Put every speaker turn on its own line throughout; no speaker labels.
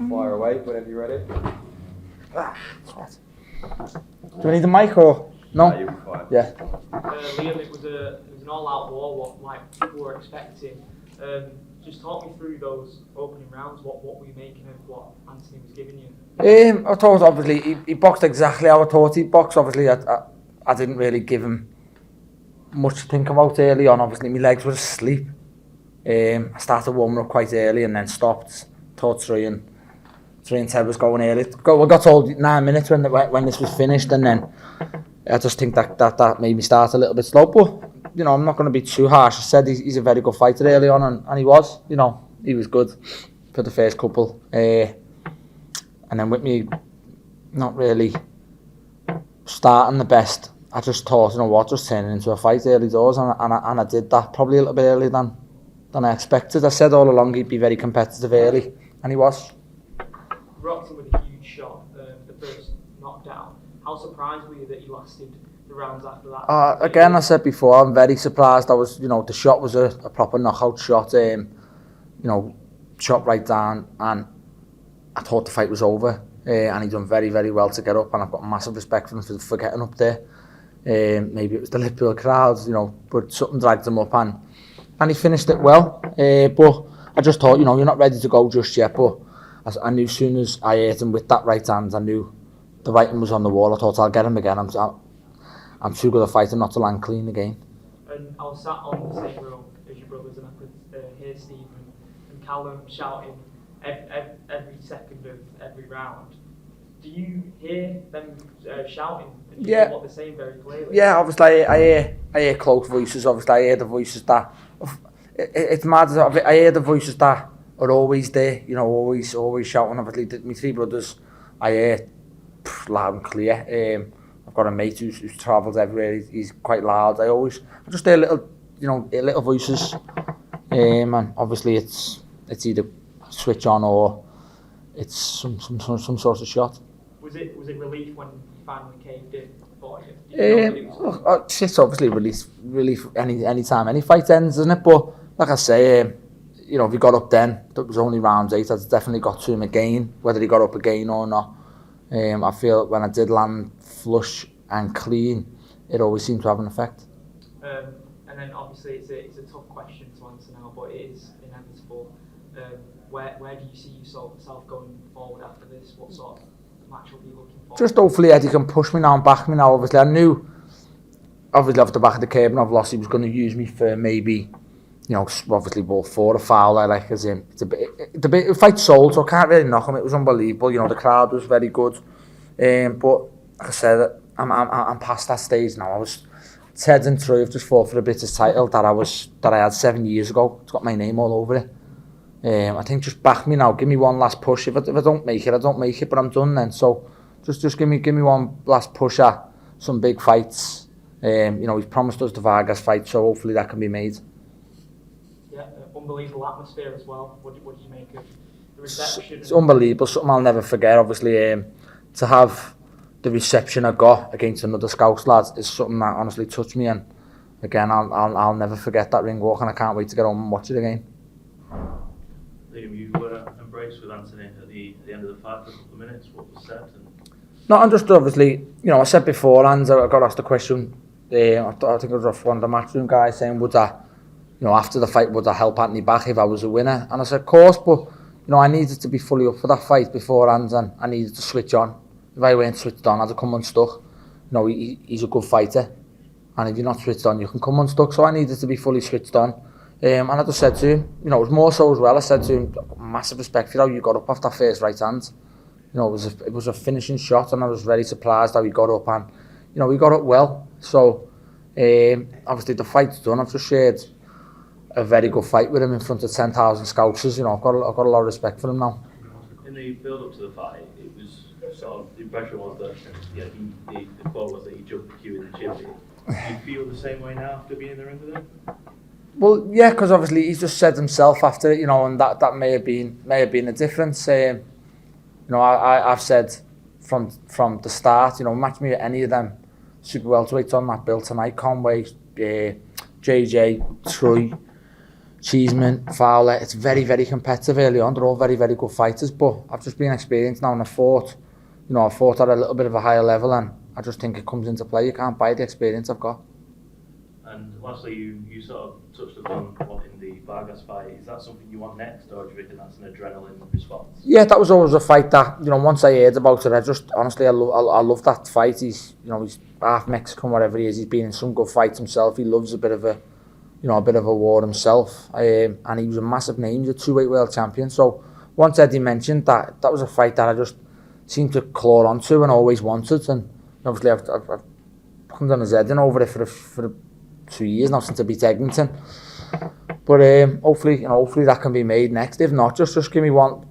Fire away whenever you're ready.
Do we need a mic or no?
You'll be fine.
Yeah.
Liam, it was an all-out war, what like people were expecting. Just talk me through those opening rounds. What were you making of what Anthony was giving you?
I thought obviously he boxed exactly how I thought he'd box. Obviously I didn't really give him much to think about early on. Obviously my legs were asleep. I started warming up quite early and then stopped. Thought 3 and 10 was going early. I got told 9 minutes when this was finished, and then I just think that made me start a little bit slow. But you know, I'm not going to be too harsh. I said he's a very good fighter early on, and he was. You know, he was good for the first couple. And then with me not really starting the best, I just thought, you know what, just turning into a fight early doors, and I did that probably a little bit earlier than I expected. I said all along he'd be very competitive early, and he was.
Rocked him with a huge shot, the first knockdown. How surprised were you that he lasted the rounds after that?
Again, I said before, I'm very surprised. I was, you know, the shot was a proper knockout shot. You know, shot right down, and I thought the fight was over. And he done very, very well to get up, and I've got massive respect for him for getting up there. Maybe it was the Liverpool crowds, you know, but something dragged him up, and he finished it well. But I just thought, you know, you're not ready to go just yet. But I knew as soon as I hit him with that right hand, I knew the writing was on the wall. I thought, I'll get him again. I'm too good a fighter not to land clean again.
And I was sat on the same row as your brothers, and I could hear Stephen and Callum shouting every second of every round. Do you hear them shouting? And do you hear what they're saying very clearly? Yeah,
obviously I hear close voices. Obviously I hear the voices that it's mad. I hear the voices that are always there. You know, always shouting. Obviously, my 3 brothers, I hear loud and clear. I've got a mate who's travelled everywhere. He's quite loud. I just hear little voices. And obviously it's either switch on or it's some sort of shot.
Was it relief when you finally caved in for you?
It's obviously relief any time any fight ends, isn't it? But like I say, you know, if he got up then, it was only round 8. I definitely got to him again, whether he got up again or not. I feel when I did land flush and clean, it always seemed to have an effect.
And then obviously it's a tough question to answer now, but it is inevitable. Where do you see yourself going forward after this? What sort of match will you looking for? Just
hopefully Eddie can push me now and back me now. Obviously I knew, off the back of the curb and I've lost, he was going to use me for maybe, you know, obviously both for a Fowler, like as in, the fight sold, so I can't really knock him. It was unbelievable. You know, the crowd was very good. But like I said, I'm past that stage now. I was Ted and Troy have just fought for the British title that I had 7 years ago. It's got my name all over it. I think just back me now, give me one last push. If I don't make it, I don't make it, but I'm done then. So just give me one last push at some big fights. You know, he's promised us the Vargas fight, so hopefully that can be made.
Yeah, unbelievable atmosphere as well. What do you make of the reception?
It's unbelievable, something I'll never forget. Obviously, to have the reception I got against another Scouse lad is something that honestly touched me, and again, I'll never forget that ring walk, and I can't wait to get home and watch it again.
Liam, you embraced with Anthony at the end of the fight for a couple of minutes. What was said?
No, I'm just obviously, you know, I said beforehand, I got asked the question, I think it was off one of the matchroom guys saying, would I, you know, after the fight, would I help Anthony back if I was a winner? And I said, of course, but, you know, I needed to be fully up for that fight beforehand, and I needed to switch on. If I weren't switched on, I'd have come unstuck. You know, he's a good fighter, and if you're not switched on, you can come unstuck, so I needed to be fully switched on. And I just said to him, you know, it was more so as well, I said to him, massive respect for how you got up off that first right hand. You know, it was a finishing shot, and I was very surprised how he got up, and, you know, he got up well. So, obviously the fight's done. I've just shared a very good fight with him in front of 10,000 scousers. You know, I've got a lot of respect for him now.
In the build-up to the fight, it was sort of, the impression was that, yeah, the quote was that he jumped the queue in the gym. Do you feel the same way now after being in the ring with him?
Well, yeah, because obviously he's just said himself after it, you know, and that may have been a difference. You know, I've said from the start, you know, match me at any of them super welterweights on that bill tonight. Conway, JJ, Troy, Cheeseman, Fowler, it's very, very competitive early on. They're all very, very good fighters, but I've just been experienced now and I fought at a little bit of a higher level, and I just think it comes into play. You can't buy the experience I've got.
And lastly, you sort of touched upon wanting the Vargas fight. Is that something you want next, or do you reckon that's an adrenaline response?
Yeah, that was always a fight that, once I heard about it, I just, honestly, I love that fight. He's half Mexican, whatever he is. He's been in some good fights himself. He loves a bit of a war himself. And he was a massive name. He's a two-weight world champion. So once Eddie mentioned that was a fight that I just seemed to claw onto and always wanted. And obviously I've come down his head in over it for 2 years now since I beat Eglinton. But hopefully that can be made next. If not, just give me one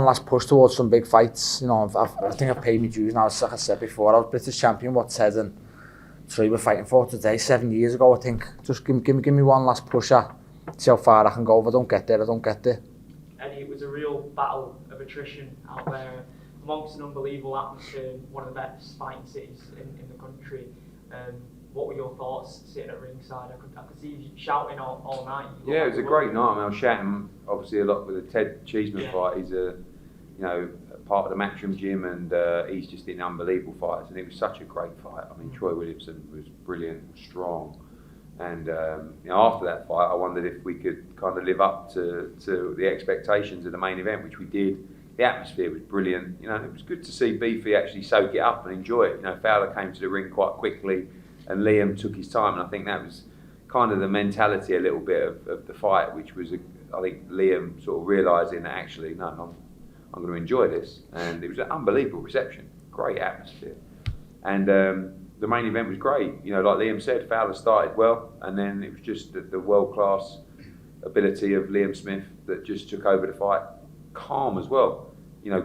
last push towards some big fights. I think I've paid my dues now. Like I said before, I was British champion. What Ted and Trey were fighting for today, 7 years ago. I think just give me one last push at see how far I can go. If I don't get there, I don't get there.
Eddie, it was a real battle of attrition out there amongst an unbelievable atmosphere, one of the best fighting cities in the country. What were your thoughts sitting at ringside? I could see you shouting all night.
Yeah, it was a great night. I mean, I was shouting obviously a lot with the Ted Cheeseman fight. He's a part of the Matchroom gym, and he's just in unbelievable fights. And it was such a great fight. I mean, Troy Williamson was brilliant, strong, and after that fight, I wondered if we could kind of live up to the expectations of the main event, which we did. The atmosphere was brilliant. It was good to see Beefy actually soak it up and enjoy it. Fowler came to the ring quite quickly, and Liam took his time, and I think that was kind of the mentality a little bit of the fight, which was, I think, Liam sort of realising that actually, no, I'm going to enjoy this. And it was an unbelievable reception, great atmosphere. And the main event was great. Like Liam said, Fowler started well, and then it was just the world-class ability of Liam Smith that just took over the fight. Calm as well.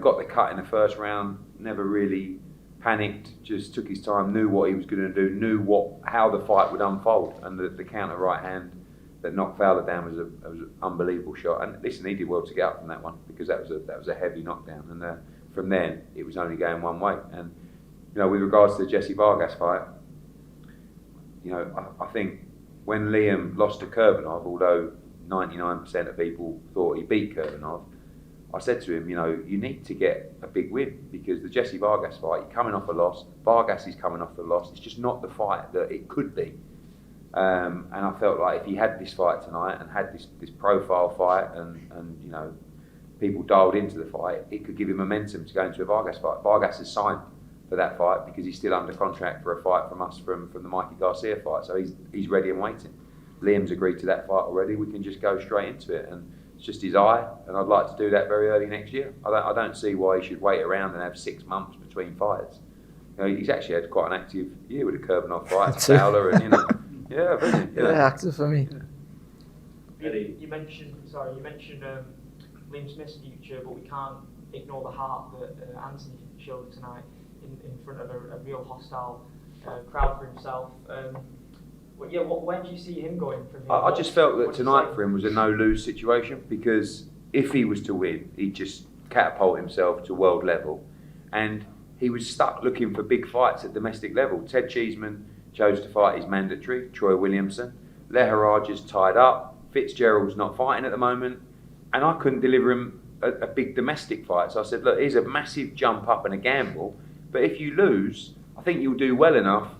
Got the cut in the first round, never really panicked, just took his time, knew what he was going to do, knew how the fight would unfold, and the counter right hand that knocked Fowler down was an unbelievable shot. And listen, he did well to get up from that one, because that was a heavy knockdown, and from then it was only going one way. And with regards to the Jesse Vargas fight, I think when Liam lost to Kurbanov, although 99% of people thought he beat Kurbanov, I said to him, you need to get a big win, because the Jesse Vargas fight, you're coming off a loss. Vargas is coming off a loss. It's just not the fight that it could be. And I felt like if he had this fight tonight and had this profile fight and people dialed into the fight, it could give him momentum to go into a Vargas fight. Vargas has signed for that fight because he's still under contract for a fight from us from the Mikey Garcia fight. So he's ready and waiting. Liam's agreed to that fight already. We can just go straight into it. And it's just his eye, and I'd like to do that very early next year. I don't see why he should wait around and have 6 months between fights. He's actually had quite an active year with the Kurbanov fight, Fowler, and yeah, brilliant.
Yeah, active for me.
You mentioned Liam Smith's future, but we can't ignore the heart that Anthony showed tonight in front of a real hostile crowd for himself. Where do you see him going from here?
I just felt that tonight for him was a no-lose situation, because if he was to win, he'd just catapult himself to world level, and he was stuck looking for big fights at domestic level. Ted Cheeseman chose to fight his mandatory, Troy Williamson. Leharaj is tied up. Fitzgerald's not fighting at the moment, and I couldn't deliver him a big domestic fight. So I said, look, here's a massive jump up and a gamble, but if you lose, I think you'll do well enough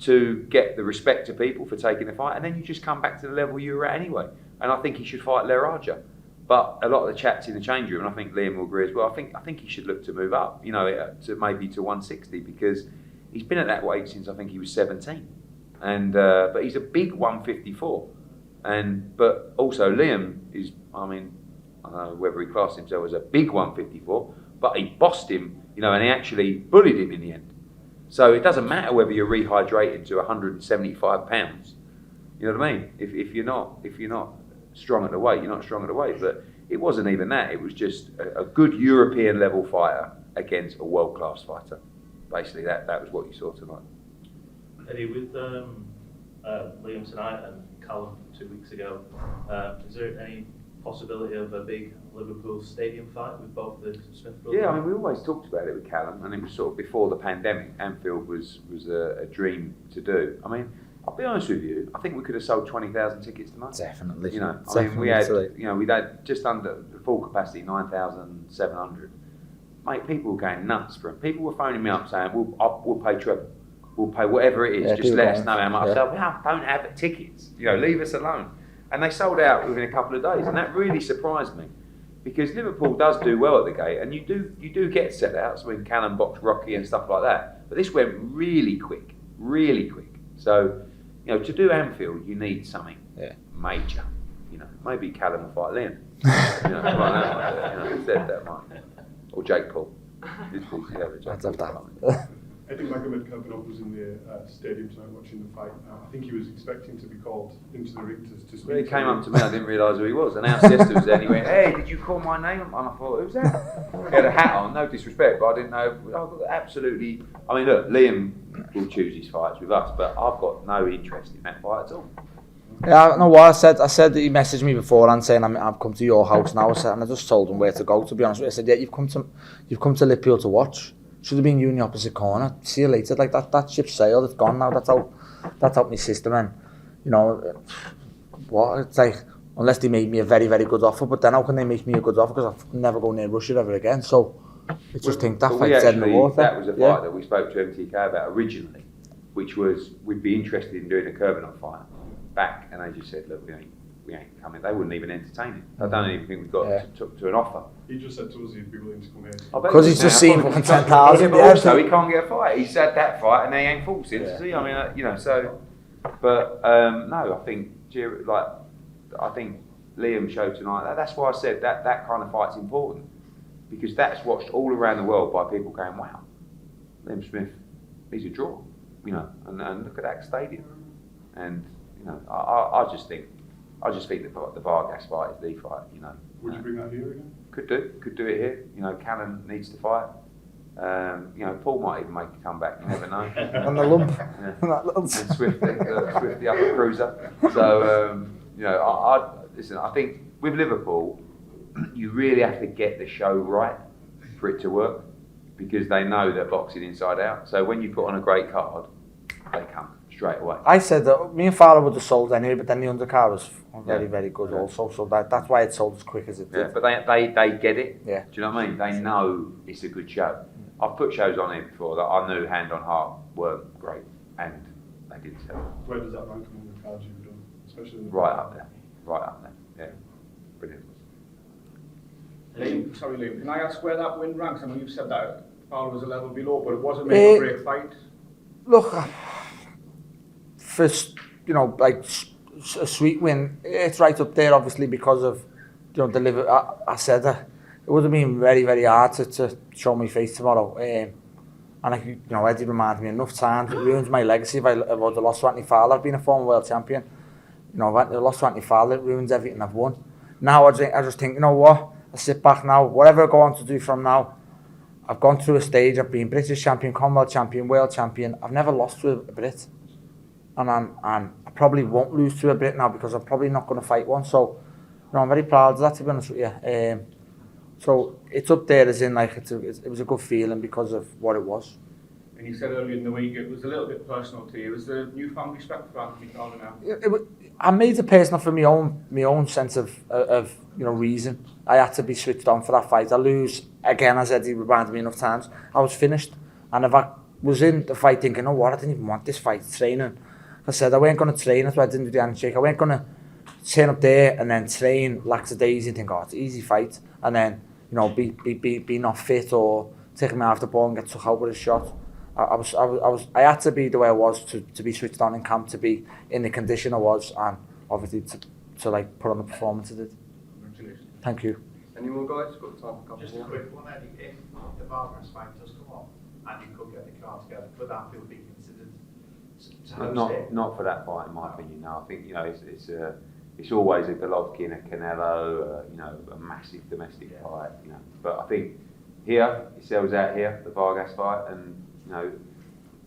to get the respect of people for taking the fight, and then you just come back to the level you were at anyway. And I think he should fight Leharaj. But a lot of the chats in the change room, and I think Liam will agree as well, I think he should look to move up, to maybe to 160, because he's been at that weight since I think he was 17. And but he's a big 154. But also Liam is, I don't know whether he classed himself as a big 154, but he bossed him, and he actually bullied him in the end. So it doesn't matter whether you're rehydrated to 175 pounds. You know what I mean? If you're not strong at the weight, you're not strong at the weight. But it wasn't even that. It was just a good European level fighter against a world class fighter. Basically, that was what you saw tonight.
Eddie, with Liam tonight and Callum 2 weeks ago, is there any possibility of a big Liverpool stadium fight with both the Smith brothers?
Yeah, we always talked about it with Callum, and it was sort of before the pandemic. Anfield was a dream to do. I'll be honest with you, I think we could have sold 20,000 tickets tonight.
Definitely.
You know,
Definitely.
I mean, we had just under the full capacity, 9,700. Mate, people were going nuts for it. People were phoning me up saying, we'll pay treble. We'll pay whatever it is.
Yeah,
just let us
going.
know how much.
Yeah.
I said, well, don't have tickets. You know, leave us alone. And they sold out within a couple of days, and that really surprised me, because Liverpool does do well at the gate, and you do get sellouts when Callum boxed Rocky and stuff like that. But this went really quick, really quick. So, you know, to do Anfield, you need something major. You know, maybe Callum will fight Liam. You know, instead that might, or Jake Paul.
I'd have that.
Eddie Magomed Kavanagh was in the stadium tonight watching the fight. I think he was expecting to be called into the ring to speak.
When he came up to me, I didn't realise who he was. And our sister was there, and he went, "Hey, did you call my name?" And I thought, "Who's that?" He had a hat on, no disrespect, but I didn't know. Absolutely. I mean, look, Liam will choose his fights with us, but I've got no interest in that fight at all.
Yeah, I know what I said. I said that he messaged me beforehand saying I've come to your house now. And I just told him where to go. To be honest with you, I said, "Yeah, you've come to Liverpool to watch. Should have been you in the opposite corner. See you later." Like that ship's sailed. It's gone now. That's out my system. And you know what? It's like, unless they made me a very, very good offer. But then how can they make me a good offer? Because I'll never go near Russia ever again. So I just think that fight's dead in the water.
That was a fight that we spoke to MTK about originally, which was we'd be interested in doing a Kavanagh fight back, and they just said, "Look, we ain't coming." They wouldn't even entertain it. I don't even think we got to an offer.
He just said to us he'd be willing to come here.
Because he's just seen fucking 10,000.
But also, he can't get a fight. He's had that fight, and they ain't fought since. See, I mean, you know, so. But no, I think Liam showed tonight. That's why I said that kind of fight's important, because that's watched all around the world by people going, "Wow, Liam Smith, he's a draw," you know, and look at that stadium, and you know, I just think the Vargas fight is the fight, you know.
Would you bring that here again?
Could do it here. You know, Callum needs to fight. You know, Paul might even make a comeback. You never know.
And the lump.
Yeah.
And
And Swift the upper cruiser. So you know, listen. I think with Liverpool, you really have to get the show right for it to work, because they know they're boxing inside out. So when you put on a great card, they come straight away.
I said that me and Fowler would have sold anyway, but then the undercard was very, very good also. So that's why it sold as quick as it did.
Yeah, but they get it.
Yeah.
Do you know what I mean? They know it's a good show. I've put shows on here before that I knew hand on heart weren't great, and they didn't sell.
Where does that rank among the cards you've done? Especially in the
Right up there. Yeah. Brilliant.
Liam, can I ask where that win ranks? I know you've said that Fowler was a level below, but it was a make or break fight.
Look, first, you know, like a sweet win, it's right up there, obviously, because of, you know, I said that it would have been very, very hard to show my face tomorrow. And you know, Eddie reminded me enough times, it ruins my legacy if I would have lost to Anthony Fowler. I've been a former world champion. You know, if I lost to Anthony Fowler, it ruins everything I've won. Now I just think, you know what, I sit back now, whatever I go on to do from now, I've gone through a stage, I've been British champion, Commonwealth champion, world champion. I've never lost to a Brit. And I probably won't lose to a Brit now, because I'm probably not going to fight one. So, you know, I'm very proud of that, to be honest with you. So it's up there as in, like, it was a good feeling because of what it was.
And you said earlier in the week it was a little bit personal to you. Is there newfound respect for Anthony Fowler now?
I made it personal for my own sense of you know, reason. I had to be switched on for that fight. I lose again, as Eddie reminded me enough times. I was finished, and if I was in the fight thinking, "Oh, what? I didn't even want this fight." Training, I said I weren't going to train. That's why I didn't do the handshake. I weren't going to turn up there and then train lackadaisy and think, "Oh, it's an easy fight," and then, you know, be not fit or taking me off the ball and get took out with a shot. I had to be the way I was to be switched on in camp, to be in the condition I was, and obviously to like put on the performance I did.
Congratulations.
Thank you.
Anyone guys got time for a couple
Just a
more?
quick one, Eddie. If the Vargas fight does come up and you could get the card together, could that be considered to host it?
Not for that fight, in my opinion. No, I think, you know, it's always a Golovkin, a Canelo, you know, a massive domestic fight. You know, but I think here it sells out here, the Vargas fight, and you know,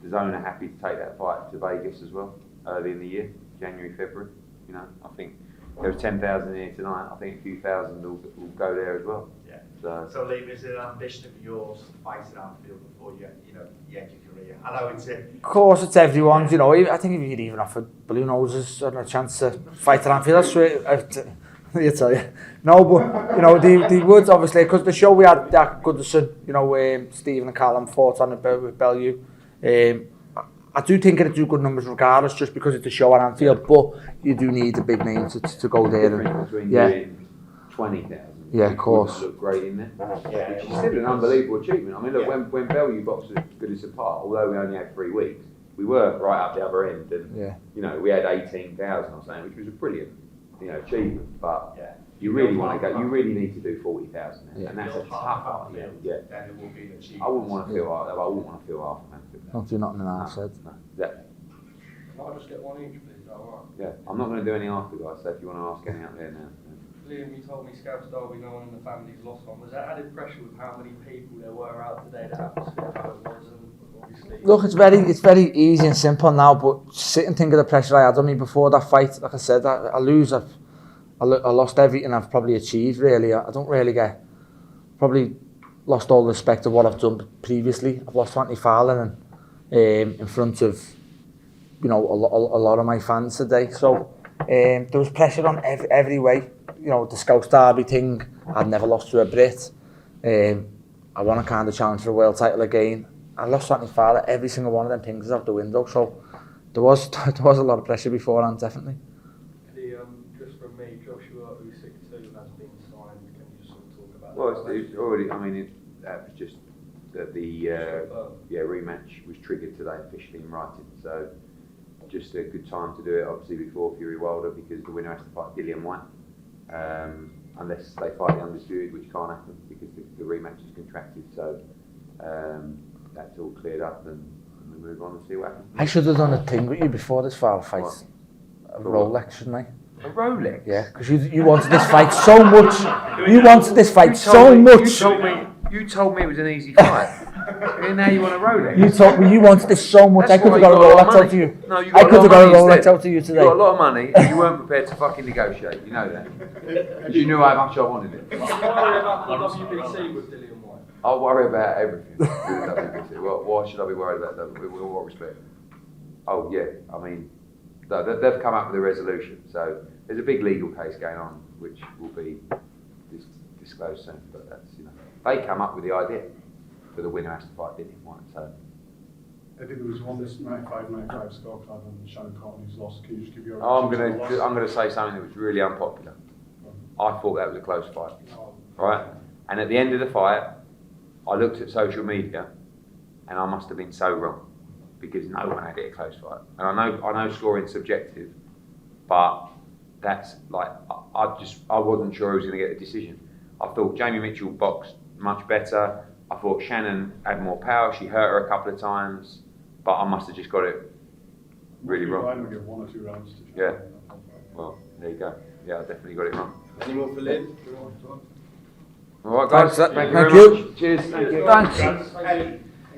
the Zone are happy to take that fight to Vegas as well early in the year, January, February. You know, I think there was 10,000 here tonight. I think a few thousand will go there as well.
Yeah. So Liam, is it an ambition of yours to fight at Anfield before you end your career? I know it's
Of course, it's everyone's, you know. I think if you'd even offer Blue Noses a chance to fight at Anfield, I swear, you tell you. No, but, you know, they would, obviously, because the show we had, Jack Goodison, you know, Stephen and Callum fought on it with Bellew. I do think it'd do good numbers regardless, just because it's a show at Anfield, but you do need a big name to go there. And,
Between
yeah.
doing 20,000.
Yeah, of course.
Look great in there. Yeah, which is still an unbelievable achievement. I mean, look, when Bellew boxed as good as apart, although we only had 3 weeks, we were right up the other end, and you know, we had 18,000 or something, which was a brilliant, you know, achievement. But you really want to go. You really need to do 40,000, and that's a tough one. Yeah.
then it will be an achievement.
I wouldn't want to feel half. I wouldn't want to feel half of that.
Don't do nothing in our said.
No, exactly.
Can I just get one each, please? All
Yeah, I'm not going to do any after, guys. So if you want to ask any out there now.
right. Liam, you told me Scouts Derby, no one in the family's lost one. Was that added pressure with how many people there were out today, the atmosphere, how it was, and obviously...
Look, it's very easy and simple now, but sit and think of the pressure I had on me before that fight. Like I said, I lost everything I've probably achieved, really. I don't really probably lost all the respect of what I've done previously. I've lost Anthony Fowler and in front of, you know, a lot of my fans today. So there was pressure on every way. You know, the Scouts Derby thing, I'd never lost to a Brit. I want to kind of challenge for a world title again. I lost Anthony Fowler, every single one of them things is out the window. So there was a lot of pressure beforehand, definitely.
Just from me, Joshua Usyk 2 has been signed. Can you just sort of talk about
Well,
that?
it's already. I mean, that was just that the rematch was triggered today, officially in writing. So just a good time to do it. Obviously before Fury Wilder, because the winner has to fight Dillian White, unless they fight the undisputed, which can't happen because the rematch is contracted. So that's all cleared up, and we move on and see what happens.
I should have done a thing with you before this Fowler fight.
What?
A Rolex, shouldn't I?
A Rolex?
Yeah, because you wanted this fight so much. You wanted this fight so much.
You told me it was an easy fight. And now you want a Rolex?
You told me you wanted this so much.
That's
I could
why
have got a
you got a lot of
Rolex out
money.
to you.
No, you
I
got
could have got a Rolex
instead.
out to you today.
You got a lot of money and you weren't prepared to fucking negotiate. You know that. Because you knew how much I wanted it.
Don't worry about the WBC with Dillian White.
I'll worry about everything with WBC. Well, why should I be worried about that? With all respect. Oh yeah, I mean, they've come up with a resolution. So there's a big legal case going on, which will be disclosed soon. But that's, you know, they come up with the idea that the winner has to fight Dillian White. So
I think there was one this 95 scorecard on Shannon Courtney's lost. Can you just give your...
I'm gonna say something that was really unpopular. I thought that was a close fight. Right? And at the end of the fight, I looked at social media, and I must have been so wrong, because no one had it a close fight. And I know scoring's subjective, but that's like I wasn't sure who was going to get the decision. I thought Jamie Mitchell boxed much better. I thought Shannon had more power. She hurt her a couple of times, but I must have just got it really wrong.
I give 1 or 2 rounds to Shannon.
Yeah. Well, there you go. Yeah, I definitely got it wrong.
Any more for Liam?
All right, guys.
Thanks,
Thank you
thank
very
you.
much. Cheers. Thank you.
Thanks.